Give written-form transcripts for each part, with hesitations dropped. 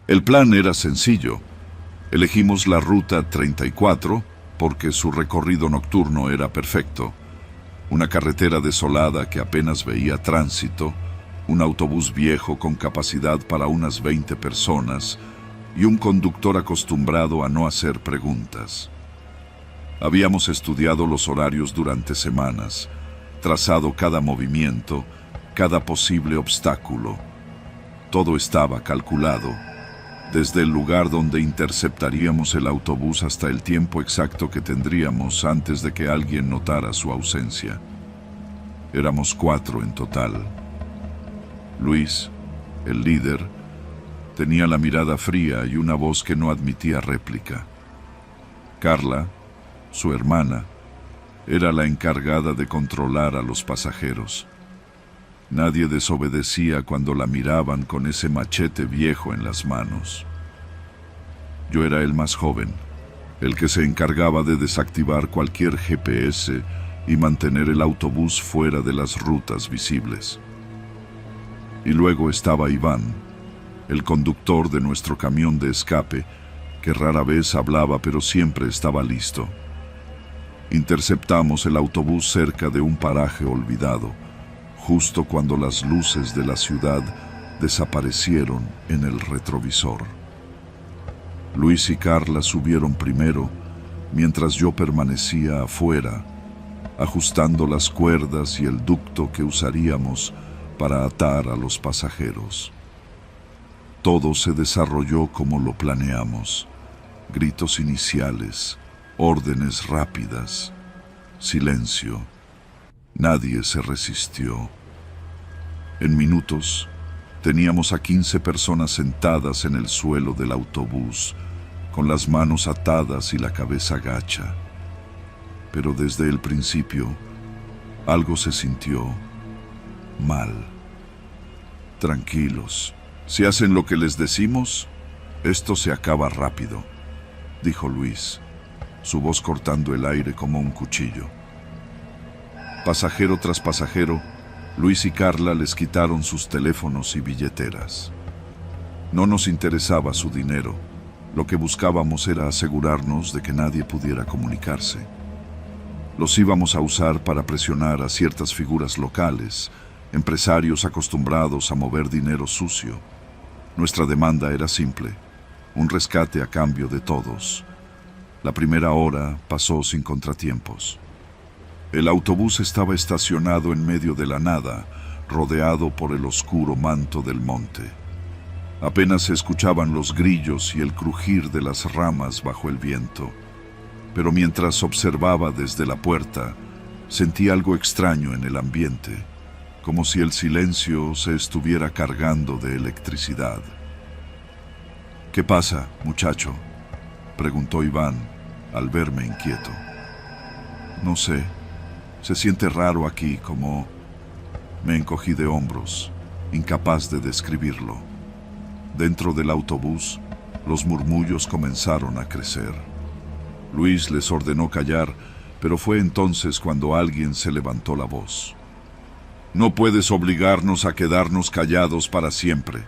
El plan era sencillo. Elegimos la ruta 34 porque su recorrido nocturno era perfecto. Una carretera desolada que apenas veía tránsito, un autobús viejo con capacidad para unas 20 personas y un conductor acostumbrado a no hacer preguntas. Habíamos estudiado los horarios durante semanas, trazado cada movimiento, cada posible obstáculo. Todo estaba calculado, desde el lugar donde interceptaríamos el autobús hasta el tiempo exacto que tendríamos antes de que alguien notara su ausencia. Éramos 4 en total. Luis, el líder, tenía la mirada fría y una voz que no admitía réplica. Carla, su hermana, era la encargada de controlar a los pasajeros. Nadie desobedecía cuando la miraban con ese machete viejo en las manos. Yo era el más joven, el que se encargaba de desactivar cualquier GPS y mantener el autobús fuera de las rutas visibles. Y luego estaba Iván, el conductor de nuestro camión de escape, que rara vez hablaba pero siempre estaba listo. Interceptamos el autobús cerca de un paraje olvidado, justo cuando las luces de la ciudad desaparecieron en el retrovisor. Luis y Carla subieron primero, mientras yo permanecía afuera, ajustando las cuerdas y el ducto que usaríamos para atar a los pasajeros. Todo se desarrolló como lo planeamos. Gritos iniciales, órdenes rápidas, silencio. Nadie se resistió. En minutos, teníamos a 15 personas sentadas en el suelo del autobús, con las manos atadas y la cabeza gacha. Pero desde el principio, algo se sintió mal. Tranquilos, si hacen lo que les decimos, esto se acaba rápido, dijo Luis, su voz cortando el aire como un cuchillo. Pasajero tras pasajero, Luis y Carla les quitaron sus teléfonos y billeteras. No nos interesaba su dinero. Lo que buscábamos era asegurarnos de que nadie pudiera comunicarse. Los íbamos a usar para presionar a ciertas figuras locales, empresarios acostumbrados a mover dinero sucio. Nuestra demanda era simple, un rescate a cambio de todos. La primera hora pasó sin contratiempos. El autobús estaba estacionado en medio de la nada, rodeado por el oscuro manto del monte. Apenas se escuchaban los grillos y el crujir de las ramas bajo el viento. Pero mientras observaba desde la puerta, sentí algo extraño en el ambiente, como si el silencio se estuviera cargando de electricidad. «¿Qué pasa, muchacho?», preguntó Iván al verme inquieto. «No sé. Se siente raro aquí, como...». Me encogí de hombros, incapaz de describirlo. Dentro del autobús, los murmullos comenzaron a crecer. Luis les ordenó callar, pero fue entonces cuando alguien se levantó la voz. «No puedes obligarnos a quedarnos callados para siempre».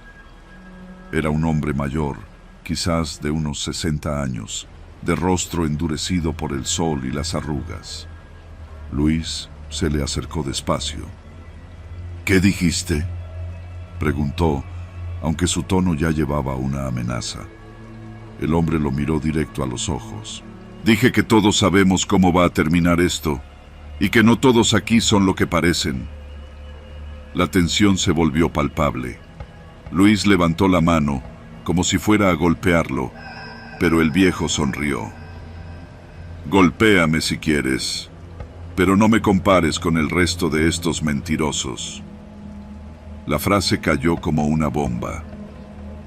Era un hombre mayor, quizás de unos 60 años, de rostro endurecido por el sol y las arrugas. Luis se le acercó despacio. «¿Qué dijiste?», preguntó, aunque su tono ya llevaba una amenaza. El hombre lo miró directo a los ojos. «Dije que todos sabemos cómo va a terminar esto, y que no todos aquí son lo que parecen». La tensión se volvió palpable. Luis levantó la mano, como si fuera a golpearlo, pero el viejo sonrió. «Golpéame si quieres, pero no me compares con el resto de estos mentirosos». La frase cayó como una bomba.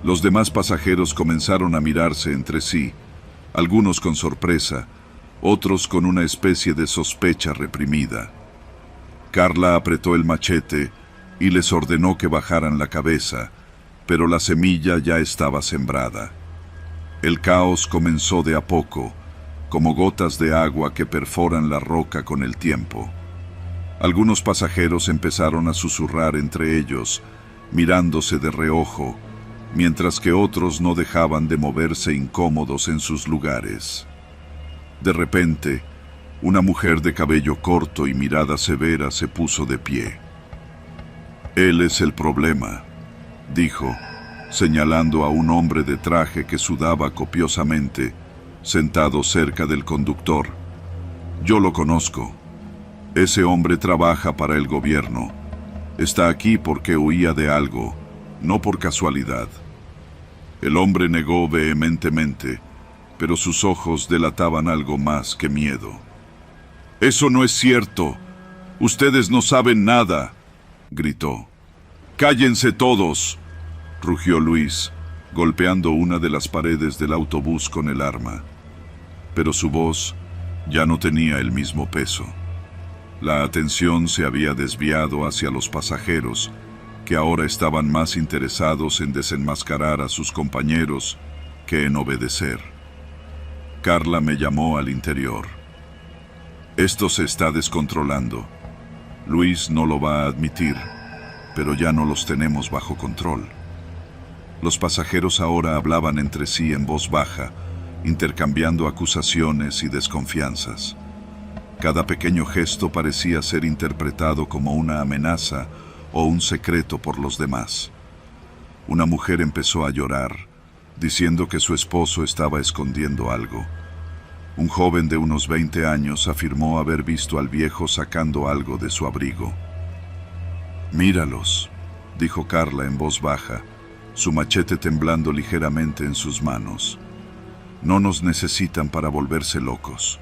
Los demás pasajeros comenzaron a mirarse entre sí, algunos con sorpresa, otros con una especie de sospecha reprimida. Carla apretó el machete y les ordenó que bajaran la cabeza, pero la semilla ya estaba sembrada. El caos comenzó de a poco, como gotas de agua que perforan la roca con el tiempo. Algunos pasajeros empezaron a susurrar entre ellos, mirándose de reojo, mientras que otros no dejaban de moverse incómodos en sus lugares. De repente, una mujer de cabello corto y mirada severa se puso de pie. «Él es el problema», dijo, señalando a un hombre de traje que sudaba copiosamente, sentado cerca del conductor. «Yo lo conozco. Ese hombre trabaja para el gobierno. Está aquí porque huía de algo, no por casualidad». El hombre negó vehementemente, pero sus ojos delataban algo más que miedo. «Eso no es cierto. Ustedes no saben nada», gritó. «¡Cállense todos!», rugió Luis, golpeando una de las paredes del autobús con el arma. Pero su voz ya no tenía el mismo peso. La atención se había desviado hacia los pasajeros, que ahora estaban más interesados en desenmascarar a sus compañeros que en obedecer. Carla me llamó al interior. «Esto se está descontrolando. Luis no lo va a admitir, pero ya no los tenemos bajo control». Los pasajeros ahora hablaban entre sí en voz baja, intercambiando acusaciones y desconfianzas. Cada pequeño gesto parecía ser interpretado como una amenaza o un secreto por los demás. Una mujer empezó a llorar, diciendo que su esposo estaba escondiendo algo. Un joven de unos 20 años afirmó haber visto al viejo sacando algo de su abrigo. «Míralos», dijo Carla en voz baja, su machete temblando ligeramente en sus manos. «No nos necesitan para volverse locos».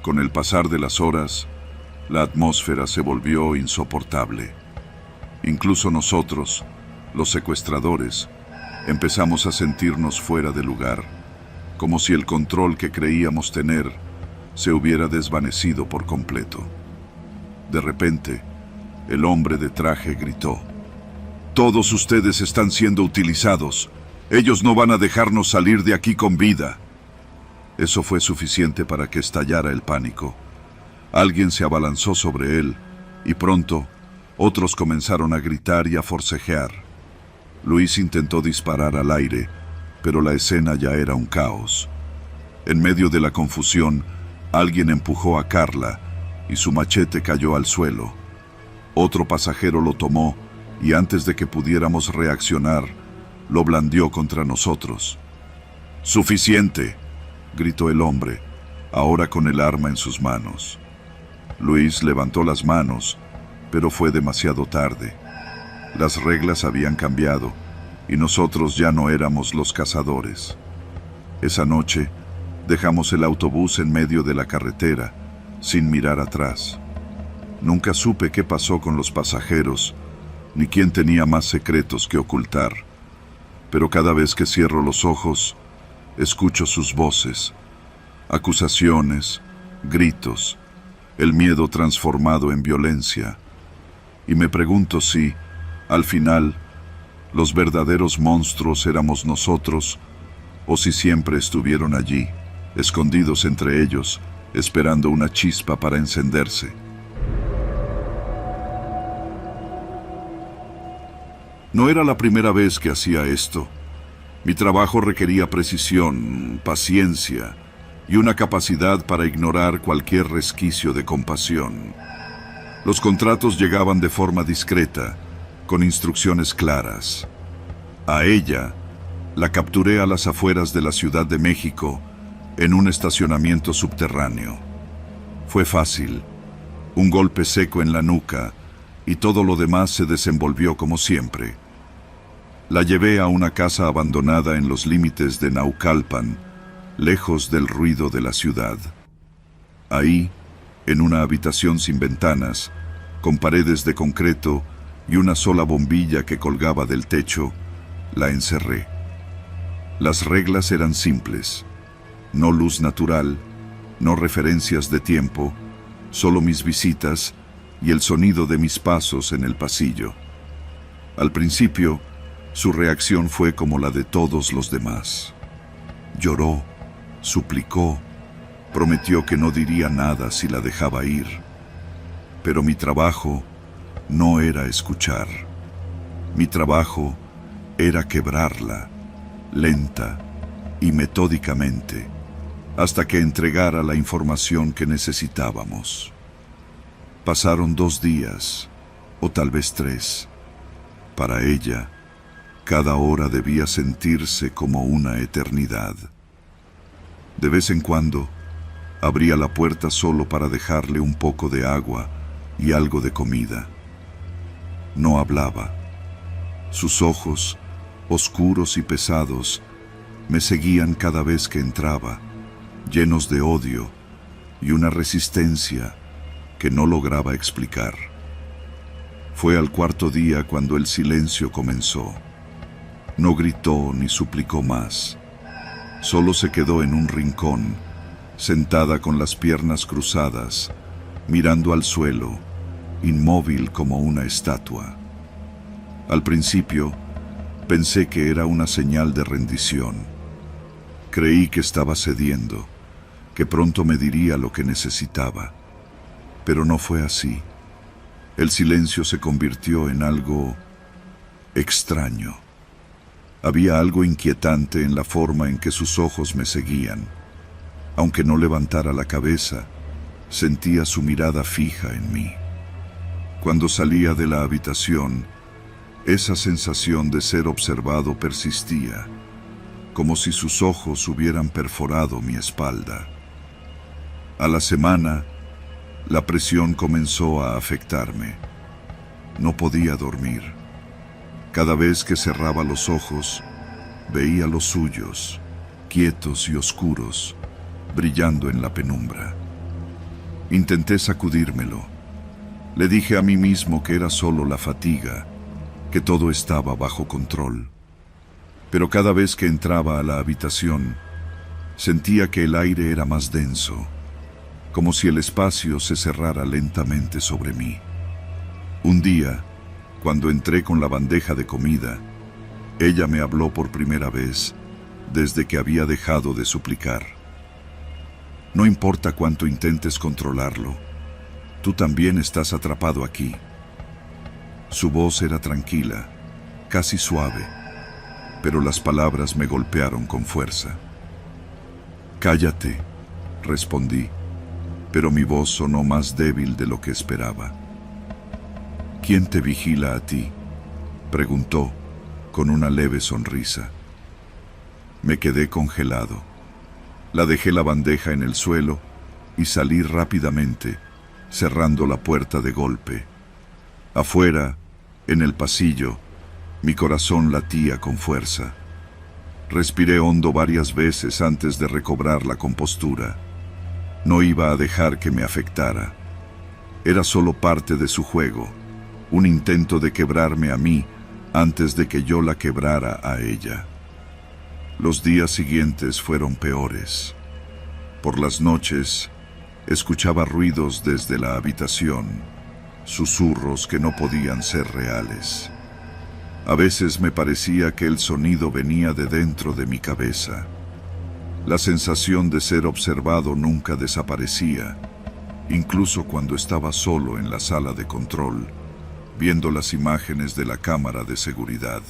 Con el pasar de las horas, la atmósfera se volvió insoportable. Incluso nosotros, los secuestradores, empezamos a sentirnos fuera de lugar, como si el control que creíamos tener se hubiera desvanecido por completo. De repente, el hombre de traje gritó: «Todos ustedes están siendo utilizados. Ellos no van a dejarnos salir de aquí con vida». Eso fue suficiente para que estallara el pánico. Alguien se abalanzó sobre él y pronto otros comenzaron a gritar y a forcejear. Luis intentó disparar al aire, pero la escena ya era un caos. En medio de la confusión, alguien empujó a Carla y su machete cayó al suelo. Otro pasajero lo tomó y antes de que pudiéramos reaccionar, lo blandió contra nosotros. «¡Suficiente!», gritó el hombre, ahora con el arma en sus manos. Luis levantó las manos, pero fue demasiado tarde. Las reglas habían cambiado y nosotros ya no éramos los cazadores. Esa noche, dejamos el autobús en medio de la carretera, sin mirar atrás. Nunca supe qué pasó con los pasajeros, ni quién tenía más secretos que ocultar. Pero cada vez que cierro los ojos, escucho sus voces, acusaciones, gritos, el miedo transformado en violencia. Y me pregunto si, al final, los verdaderos monstruos éramos nosotros, o si siempre estuvieron allí, escondidos entre ellos, esperando una chispa para encenderse. No era la primera vez que hacía esto. Mi trabajo requería precisión, paciencia y una capacidad para ignorar cualquier resquicio de compasión. Los contratos llegaban de forma discreta, con instrucciones claras. A ella la capturé a las afueras de la Ciudad de México, en un estacionamiento subterráneo. Fue fácil, un golpe seco en la nuca, y todo lo demás se desenvolvió como siempre. La llevé a una casa abandonada en los límites de Naucalpan, lejos del ruido de la ciudad. Ahí, en una habitación sin ventanas, con paredes de concreto y una sola bombilla que colgaba del techo, la encerré. Las reglas eran simples: no luz natural, no referencias de tiempo, solo mis visitas y el sonido de mis pasos en el pasillo. Al principio, su reacción fue como la de todos los demás. Lloró, suplicó, prometió que no diría nada si la dejaba ir. Pero mi trabajo no era escuchar. Mi trabajo era quebrarla, lenta y metódicamente, hasta que entregara la información que necesitábamos. Pasaron 2 días, o tal vez 3. Para ella, cada hora debía sentirse como una eternidad. De vez en cuando, abría la puerta solo para dejarle un poco de agua y algo de comida. No hablaba. Sus ojos, oscuros y pesados, me seguían cada vez que entraba, llenos de odio y una resistencia que no lograba explicar. Fue al 4.º día cuando el silencio comenzó. No gritó ni suplicó más. Solo se quedó en un rincón, sentada con las piernas cruzadas, mirando al suelo, inmóvil como una estatua. Al principio, pensé que era una señal de rendición. Creí que estaba cediendo, que pronto me diría lo que necesitaba. Pero no fue así. El silencio se convirtió en algo extraño. Había algo inquietante en la forma en que sus ojos me seguían. Aunque no levantara la cabeza, sentía su mirada fija en mí. Cuando salía de la habitación, esa sensación de ser observado persistía, como si sus ojos hubieran perforado mi espalda. A la semana, la presión comenzó a afectarme. No podía dormir. Cada vez que cerraba los ojos, veía los suyos, quietos y oscuros, brillando en la penumbra. Intenté sacudírmelo. Le dije a mí mismo que era solo la fatiga, que todo estaba bajo control. Pero cada vez que entraba a la habitación, sentía que el aire era más denso, como si el espacio se cerrara lentamente sobre mí. Un día, cuando entré con la bandeja de comida, ella me habló por primera vez desde que había dejado de suplicar. No importa cuánto intentes controlarlo, tú también estás atrapado aquí. Su voz era tranquila, casi suave, pero las palabras me golpearon con fuerza. «Cállate», respondí, pero mi voz sonó más débil de lo que esperaba. «¿Quién te vigila a ti?», preguntó, con una leve sonrisa. Me quedé congelado. La dejé la bandeja en el suelo y salí rápidamente, cerrando la puerta de golpe. Afuera, en el pasillo, mi corazón latía con fuerza. Respiré hondo varias veces antes de recobrar la compostura. No iba a dejar que me afectara. Era solo parte de su juego, un intento de quebrarme a mí antes de que yo la quebrara a ella. Los días siguientes fueron peores. Por las noches, escuchaba ruidos desde la habitación, susurros que no podían ser reales. A veces me parecía que el sonido venía de dentro de mi cabeza. La sensación de ser observado nunca desaparecía, incluso cuando estaba solo en la sala de control, viendo las imágenes de la cámara de seguridad.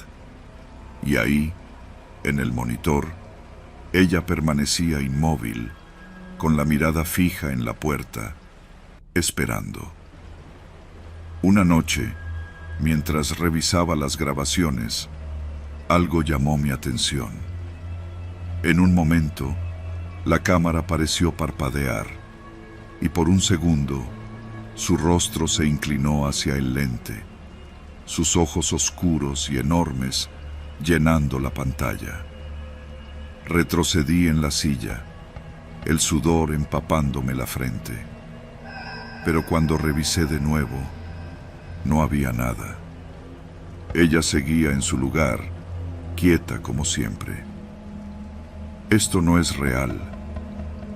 Y ahí, en el monitor, ella permanecía inmóvil, con la mirada fija en la puerta, esperando. Una noche, mientras revisaba las grabaciones, algo llamó mi atención. En un momento, la cámara pareció parpadear, y por un segundo, su rostro se inclinó hacia el lente, sus ojos oscuros y enormes llenando la pantalla. Retrocedí en la silla, el sudor empapándome la frente. Pero cuando revisé de nuevo, no había nada. Ella seguía en su lugar, quieta como siempre. Esto no es real,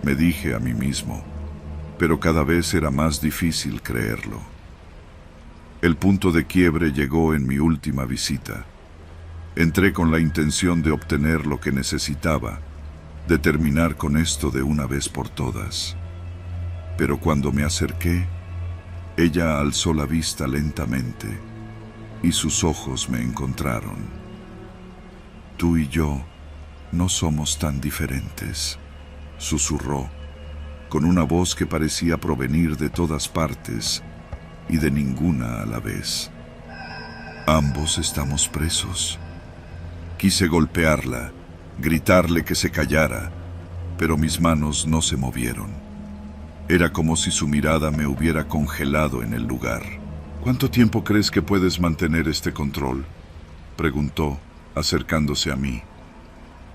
me dije a mí mismo, pero cada vez era más difícil creerlo. El punto de quiebre llegó en mi última visita. Entré con la intención de obtener lo que necesitaba, de terminar con esto de una vez por todas. Pero cuando me acerqué, ella alzó la vista lentamente y sus ojos me encontraron. Tú y yo no somos tan diferentes, susurró, con una voz que parecía provenir de todas partes y de ninguna a la vez. Ambos estamos presos. Quise golpearla, gritarle que se callara, pero mis manos no se movieron. Era como si su mirada me hubiera congelado en el lugar. ¿Cuánto tiempo crees que puedes mantener este control?, preguntó, acercándose a mí.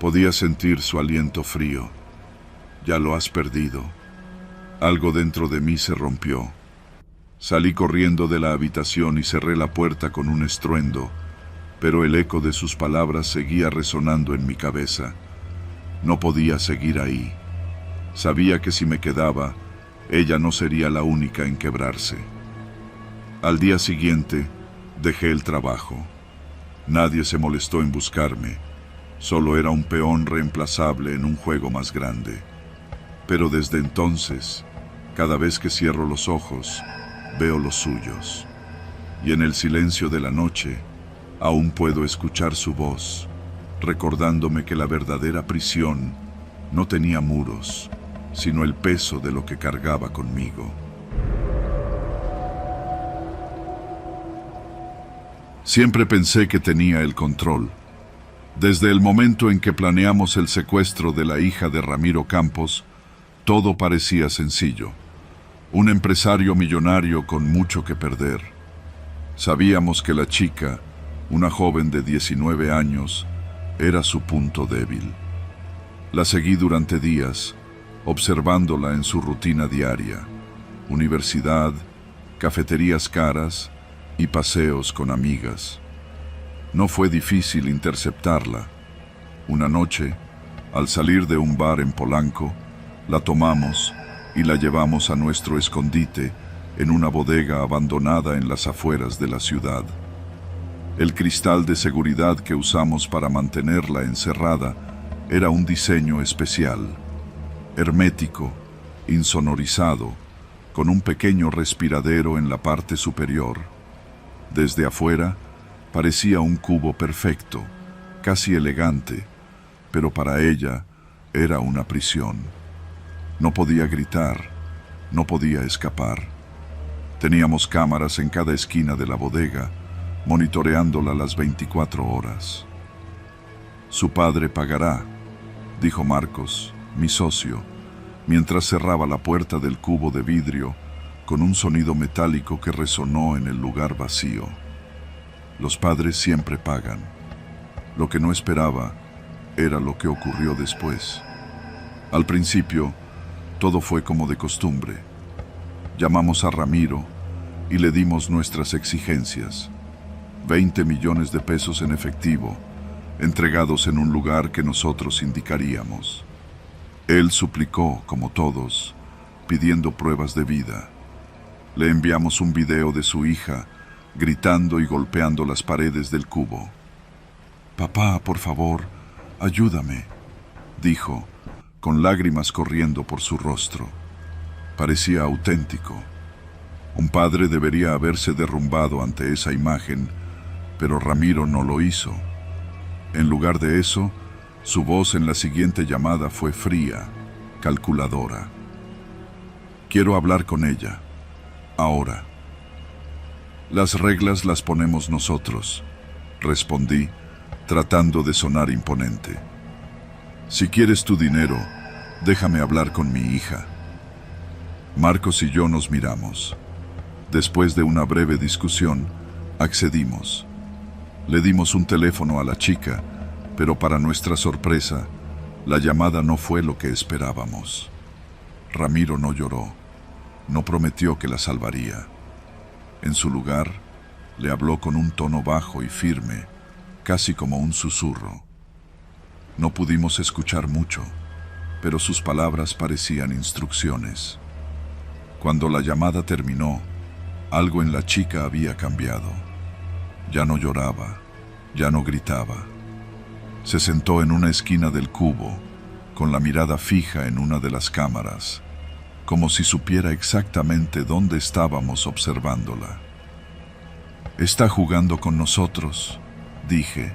Podía sentir su aliento frío. Ya lo has perdido. Algo dentro de mí se rompió. Salí corriendo de la habitación y cerré la puerta con un estruendo, pero el eco de sus palabras seguía resonando en mi cabeza. No podía seguir ahí. Sabía que si me quedaba, ella no sería la única en quebrarse. Al día siguiente, dejé el trabajo. Nadie se molestó en buscarme. Solo era un peón reemplazable en un juego más grande. Pero desde entonces, cada vez que cierro los ojos, veo los suyos. Y en el silencio de la noche, aún puedo escuchar su voz, recordándome que la verdadera prisión no tenía muros, sino el peso de lo que cargaba conmigo. Siempre pensé que tenía el control. Desde el momento en que planeamos el secuestro de la hija de Ramiro Campos, todo parecía sencillo. Un empresario millonario con mucho que perder. Sabíamos que la chica, una joven de 19 años, era su punto débil. La seguí durante días, observándola en su rutina diaria: universidad, cafeterías caras y paseos con amigas. No fue difícil interceptarla. Una noche, al salir de un bar en Polanco, la tomamos y la llevamos a nuestro escondite en una bodega abandonada en las afueras de la ciudad. El cristal de seguridad que usamos para mantenerla encerrada era un diseño especial, hermético, insonorizado, con un pequeño respiradero en la parte superior. Desde afuera, parecía un cubo perfecto, casi elegante, pero para ella era una prisión. No podía gritar, no podía escapar. Teníamos cámaras en cada esquina de la bodega, monitoreándola las 24 horas. Su padre pagará, dijo Marcos, mi socio, mientras cerraba la puerta del cubo de vidrio con un sonido metálico que resonó en el lugar vacío. Los padres siempre pagan. Lo que no esperaba era lo que ocurrió después. Al principio, todo fue como de costumbre. Llamamos a Ramiro y le dimos nuestras exigencias. 20 millones de pesos en efectivo, entregados en un lugar que nosotros indicaríamos. Él suplicó, como todos, pidiendo pruebas de vida. Le enviamos un video de su hija, gritando y golpeando las paredes del cubo. «Papá, por favor, ayúdame», dijo, con lágrimas corriendo por su rostro. Parecía auténtico. Un padre debería haberse derrumbado ante esa imagen, pero Ramiro no lo hizo. En lugar de eso, su voz en la siguiente llamada fue fría, calculadora. «Quiero hablar con ella, ahora». «Las reglas las ponemos nosotros», respondí, tratando de sonar imponente. «Si quieres tu dinero, déjame hablar con mi hija». Marcos y yo nos miramos. Después de una breve discusión, accedimos. Le dimos un teléfono a la chica, pero para nuestra sorpresa, la llamada no fue lo que esperábamos. Ramiro no lloró, no prometió que la salvaría. En su lugar, le habló con un tono bajo y firme, casi como un susurro. No pudimos escuchar mucho, pero sus palabras parecían instrucciones. Cuando la llamada terminó, algo en la chica había cambiado. Ya no lloraba, ya no gritaba. Se sentó en una esquina del cubo, con la mirada fija en una de las cámaras, como si supiera exactamente dónde estábamos observándola. «Está jugando con nosotros», dije,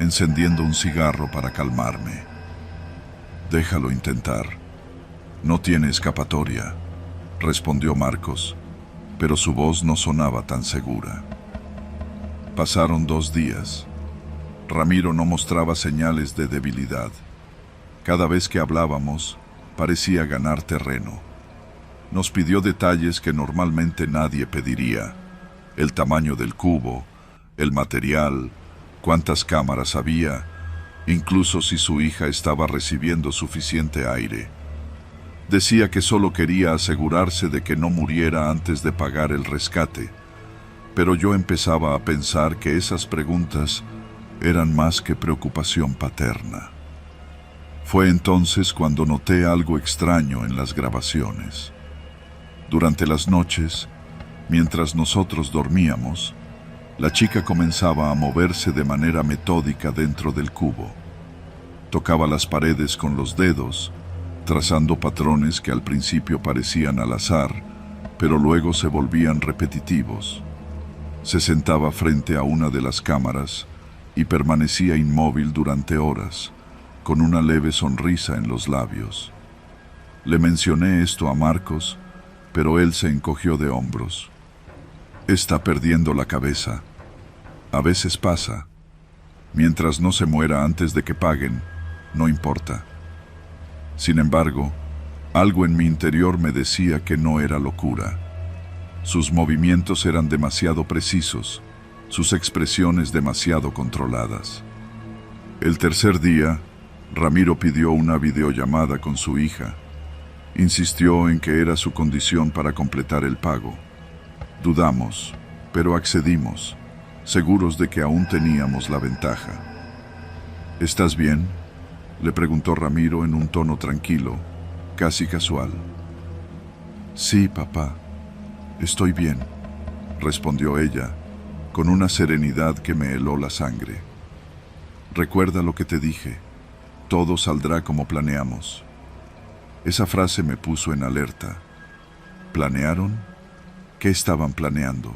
encendiendo un cigarro para calmarme. «Déjalo intentar. No tiene escapatoria», respondió Marcos, pero su voz no sonaba tan segura. Pasaron 2 días. Ramiro no mostraba señales de debilidad. Cada vez que hablábamos, parecía ganar terreno. Nos pidió detalles que normalmente nadie pediría: el tamaño del cubo, el material, cuántas cámaras había, incluso si su hija estaba recibiendo suficiente aire. Decía que solo quería asegurarse de que no muriera antes de pagar el rescate, pero yo empezaba a pensar que esas preguntas eran más que preocupación paterna. Fue entonces cuando noté algo extraño en las grabaciones. Durante las noches, mientras nosotros dormíamos, la chica comenzaba a moverse de manera metódica dentro del cubo. Tocaba las paredes con los dedos, trazando patrones que al principio parecían al azar, pero luego se volvían repetitivos. Se sentaba frente a una de las cámaras y permanecía inmóvil durante horas, con una leve sonrisa en los labios. Le mencioné esto a Marcos, pero él se encogió de hombros. «Está perdiendo la cabeza. A veces pasa. Mientras no se muera antes de que paguen, no importa». Sin embargo, algo en mi interior me decía que no era locura. Sus movimientos eran demasiado precisos, sus expresiones demasiado controladas. El tercer día, Ramiro pidió una videollamada con su hija. Insistió en que era su condición para completar el pago. Dudamos, pero accedimos, seguros de que aún teníamos la ventaja. «¿Estás bien?», le preguntó Ramiro en un tono tranquilo, casi casual. «Sí, papá, estoy bien», respondió ella, con una serenidad que me heló la sangre. «Recuerda lo que te dije, todo saldrá como planeamos». Esa frase me puso en alerta. ¿Planearon? ¿Qué estaban planeando?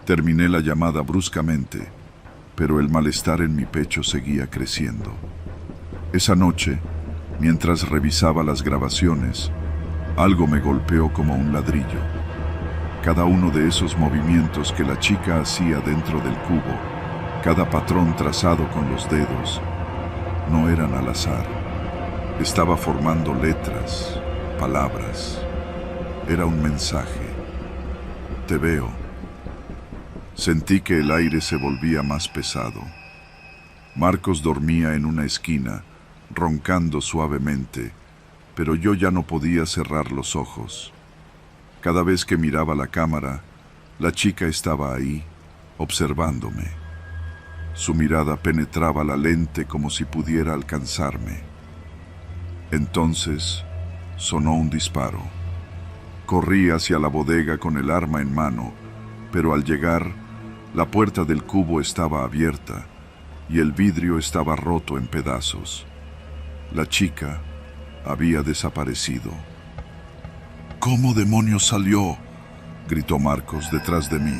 Terminé la llamada bruscamente, pero el malestar en mi pecho seguía creciendo. Esa noche, mientras revisaba las grabaciones, algo me golpeó como un ladrillo. Cada uno de esos movimientos que la chica hacía dentro del cubo, cada patrón trazado con los dedos, no eran al azar. Estaba formando letras, palabras. Era un mensaje. «Te veo». Sentí que el aire se volvía más pesado. Marcos dormía en una esquina, roncando suavemente, pero yo ya no podía cerrar los ojos. Cada vez que miraba la cámara, la chica estaba ahí, observándome. Su mirada penetraba la lente como si pudiera alcanzarme. Entonces sonó un disparo. Corrí hacia la bodega con el arma en mano, pero al llegar, la puerta del cubo estaba abierta y el vidrio estaba roto en pedazos. La chica había desaparecido. «¿Cómo demonios salió?», gritó Marcos detrás de mí.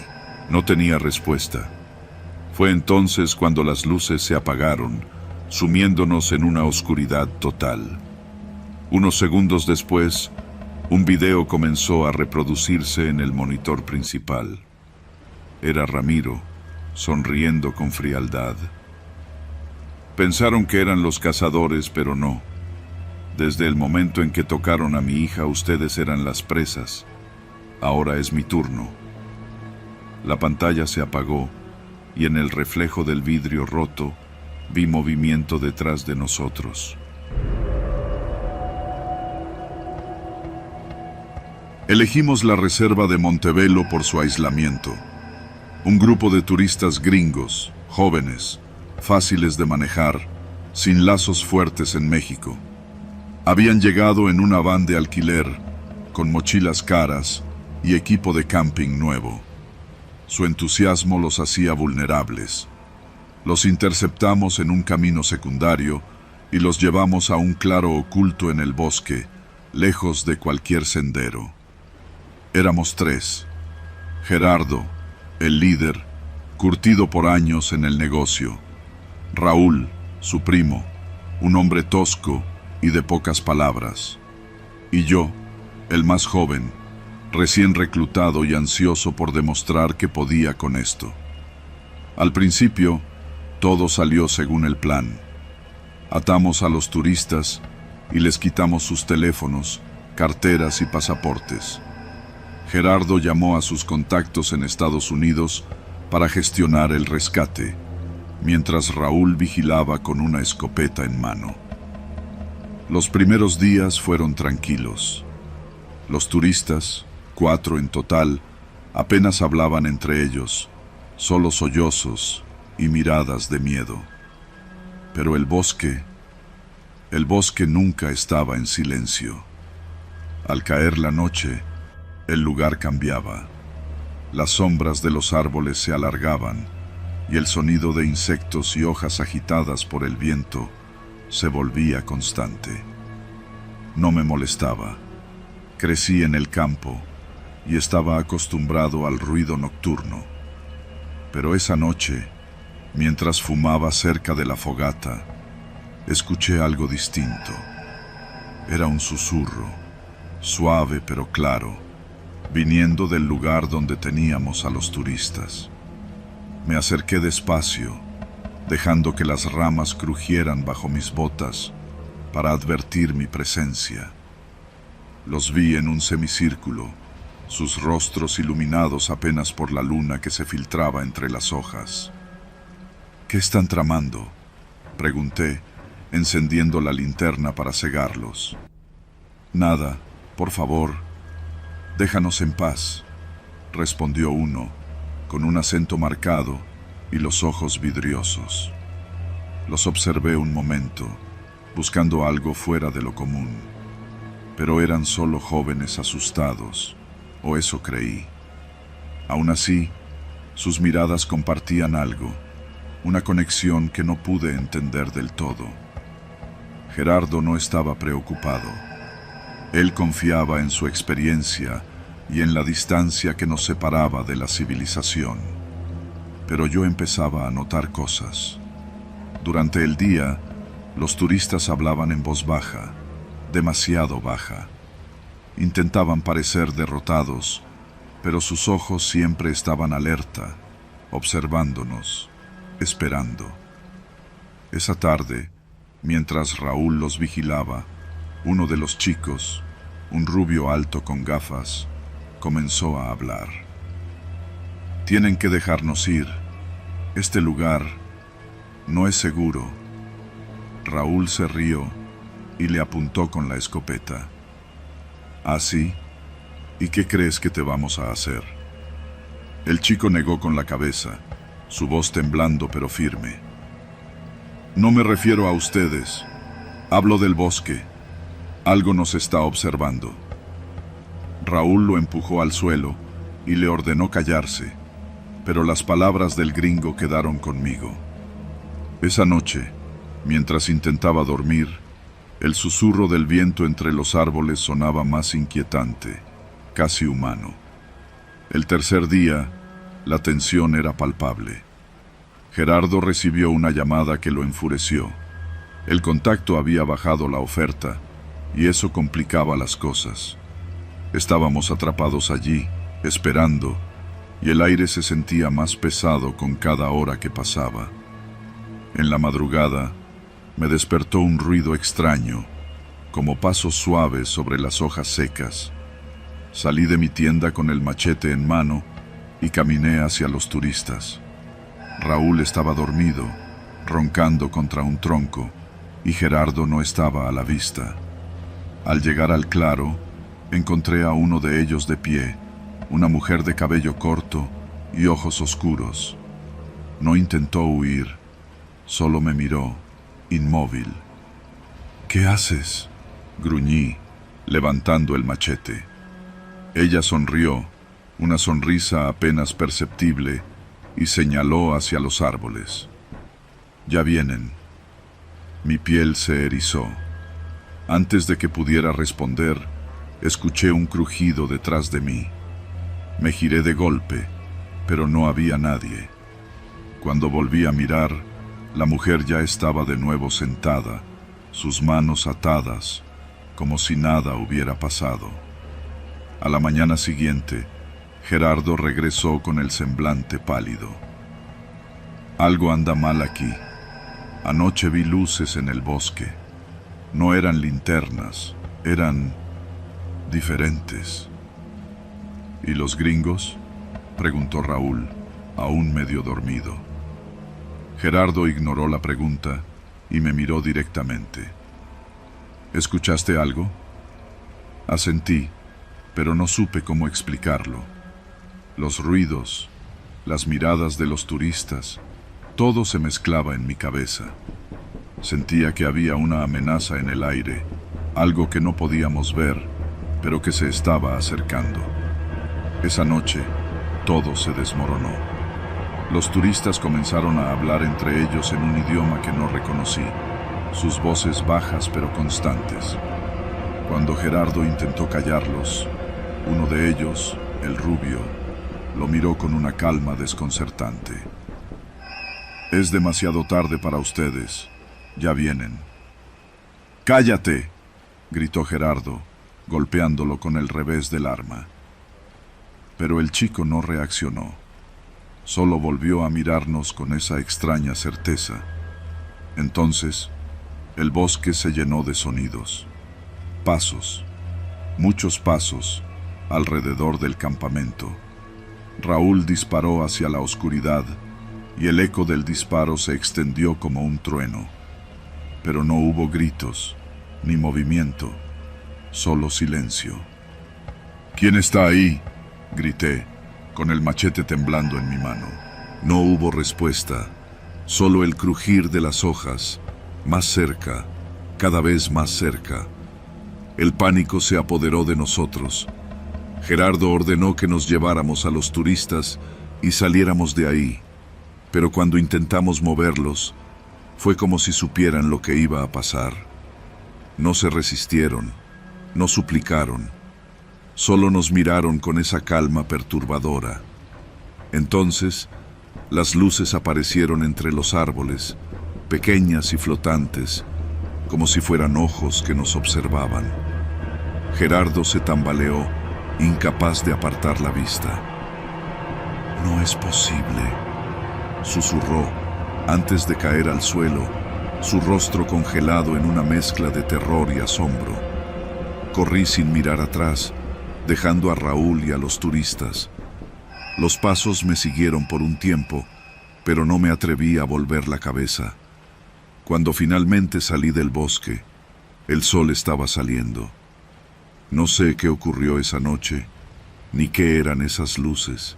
No tenía respuesta. Fue entonces cuando las luces se apagaron, sumiéndonos en una oscuridad total. Unos segundos después, un video comenzó a reproducirse en el monitor principal. Era Ramiro, sonriendo con frialdad. Pensaron que eran los cazadores, pero no. Desde el momento en que tocaron a mi hija, ustedes eran las presas. Ahora es mi turno. La pantalla se apagó y en el reflejo del vidrio roto vi movimiento detrás de nosotros. Elegimos la reserva de Montebello por su aislamiento. Un grupo de turistas gringos, jóvenes, fáciles de manejar, sin lazos fuertes en México. Habían llegado en una van de alquiler, con mochilas caras y equipo de camping nuevo. Su entusiasmo los hacía vulnerables. Los interceptamos en un camino secundario y los llevamos a un claro oculto en el bosque, lejos de cualquier sendero. Éramos 3. Gerardo, el líder, curtido por años en el negocio. Raúl, su primo, un hombre tosco y de pocas palabras. Y yo, el más joven, recién reclutado y ansioso por demostrar que podía con esto. Al principio, todo salió según el plan. Atamos a los turistas y les quitamos sus teléfonos, carteras y pasaportes. Gerardo llamó a sus contactos en Estados Unidos para gestionar el rescate, mientras Raúl vigilaba con una escopeta en mano. Los primeros días fueron tranquilos. Los turistas, 4 en total, apenas hablaban entre ellos, solo sollozos y miradas de miedo. Pero el bosque nunca estaba en silencio. Al caer la noche, el lugar cambiaba. Las sombras de los árboles se alargaban y el sonido de insectos y hojas agitadas por el viento se volvía constante. No me molestaba. Crecí en el campo y estaba acostumbrado al ruido nocturno. Pero esa noche, mientras fumaba cerca de la fogata, escuché algo distinto. Era un susurro, suave pero claro, viniendo del lugar donde teníamos a los turistas. Me acerqué despacio, dejando que las ramas crujieran bajo mis botas para advertir mi presencia. Los vi en un semicírculo, sus rostros iluminados apenas por la luna que se filtraba entre las hojas. ¿Qué están tramando?, pregunté, encendiendo la linterna para cegarlos. Nada, por favor, déjanos en paz, respondió uno, con un acento marcado y los ojos vidriosos. Los observé un momento, buscando algo fuera de lo común, pero eran solo jóvenes asustados, o eso creí. Aún así, sus miradas compartían algo, una conexión que no pude entender del todo. Gerardo no estaba preocupado. Él confiaba en su experiencia y en la distancia que nos separaba de la civilización. Pero yo empezaba a notar cosas. Durante el día, los turistas hablaban en voz baja, demasiado baja. Intentaban parecer derrotados, pero sus ojos siempre estaban alerta, observándonos, esperando. Esa tarde, mientras Raúl los vigilaba, uno de los chicos, un rubio alto con gafas, comenzó a hablar. Tienen que dejarnos ir. Este lugar no es seguro. Raúl se rió y le apuntó con la escopeta. ¿Ah, sí? ¿Y qué crees que te vamos a hacer? El chico negó con la cabeza, su voz temblando pero firme. No me refiero a ustedes. Hablo del bosque. Algo nos está observando. Raúl lo empujó al suelo y le ordenó callarse, pero las palabras del gringo quedaron conmigo. Esa noche, mientras intentaba dormir, el susurro del viento entre los árboles sonaba más inquietante, casi humano. El tercer día, la tensión era palpable. Gerardo recibió una llamada que lo enfureció. El contacto había bajado la oferta y eso complicaba las cosas. Estábamos atrapados allí, esperando, y el aire se sentía más pesado con cada hora que pasaba. En la madrugada, me despertó un ruido extraño, como pasos suaves sobre las hojas secas. Salí de mi tienda con el machete en mano y caminé hacia los turistas. Raúl estaba dormido, roncando contra un tronco, y Gerardo no estaba a la vista. Al llegar al claro, encontré a uno de ellos de pie, una mujer de cabello corto y ojos oscuros. No intentó huir, solo me miró, inmóvil. ¿Qué haces?, gruñí, levantando el machete. Ella sonrió, una sonrisa apenas perceptible, y señaló hacia los árboles. Ya vienen. Mi piel se erizó. Antes de que pudiera responder, escuché un crujido detrás de mí. Me giré de golpe, pero no había nadie. Cuando volví a mirar, La mujer ya estaba de nuevo sentada, sus manos atadas, como si nada hubiera pasado. A la mañana siguiente, Gerardo regresó con el semblante pálido. Algo anda mal aquí. Anoche vi luces en el bosque. No eran linternas, eran diferentes. ¿Y los gringos?, preguntó Raúl, aún medio dormido. Gerardo ignoró la pregunta y me miró directamente. ¿Escuchaste algo? Asentí, pero no supe cómo explicarlo. Los ruidos, las miradas de los turistas, todo se mezclaba en mi cabeza. Sentía que había una amenaza en el aire, algo que no podíamos ver, pero que se estaba acercando. Esa noche, todo se desmoronó. Los turistas comenzaron a hablar entre ellos en un idioma que no reconocí, sus voces bajas pero constantes. Cuando Gerardo intentó callarlos, uno de ellos, el rubio, lo miró con una calma desconcertante. «Es demasiado tarde para ustedes. Ya vienen». «¡Cállate!», gritó Gerardo, golpeándolo con el revés del arma. Pero el chico no reaccionó. Solo volvió a mirarnos con esa extraña certeza. Entonces, el bosque se llenó de sonidos. Pasos, muchos pasos, alrededor del campamento. Raúl disparó hacia la oscuridad y el eco del disparo se extendió como un trueno. Pero no hubo gritos, ni movimiento, solo silencio. «¿Quién está ahí?», grité, con el machete temblando en mi mano. No hubo respuesta, solo el crujir de las hojas, más cerca, cada vez más cerca. El pánico se apoderó de nosotros. Gerardo ordenó que nos lleváramos a los turistas y saliéramos de ahí, pero cuando intentamos moverlos, fue como si supieran lo que iba a pasar. No se resistieron, no suplicaron, solo nos miraron con esa calma perturbadora. Entonces, las luces aparecieron entre los árboles, pequeñas y flotantes, como si fueran ojos que nos observaban. Gerardo se tambaleó, incapaz de apartar la vista. «No es posible», susurró, antes de caer al suelo, su rostro congelado en una mezcla de terror y asombro. Corrí sin mirar atrás, dejando a Raúl y a los turistas. Los pasos me siguieron por un tiempo, pero no me atreví a volver la cabeza. Cuando finalmente salí del bosque, el sol estaba saliendo. No sé qué ocurrió esa noche, ni qué eran esas luces,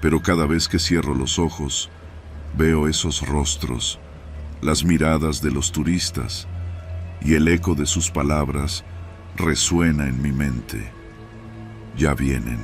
pero cada vez que cierro los ojos, veo esos rostros, las miradas de los turistas, y el eco de sus palabras resuena en mi mente. Ya vienen.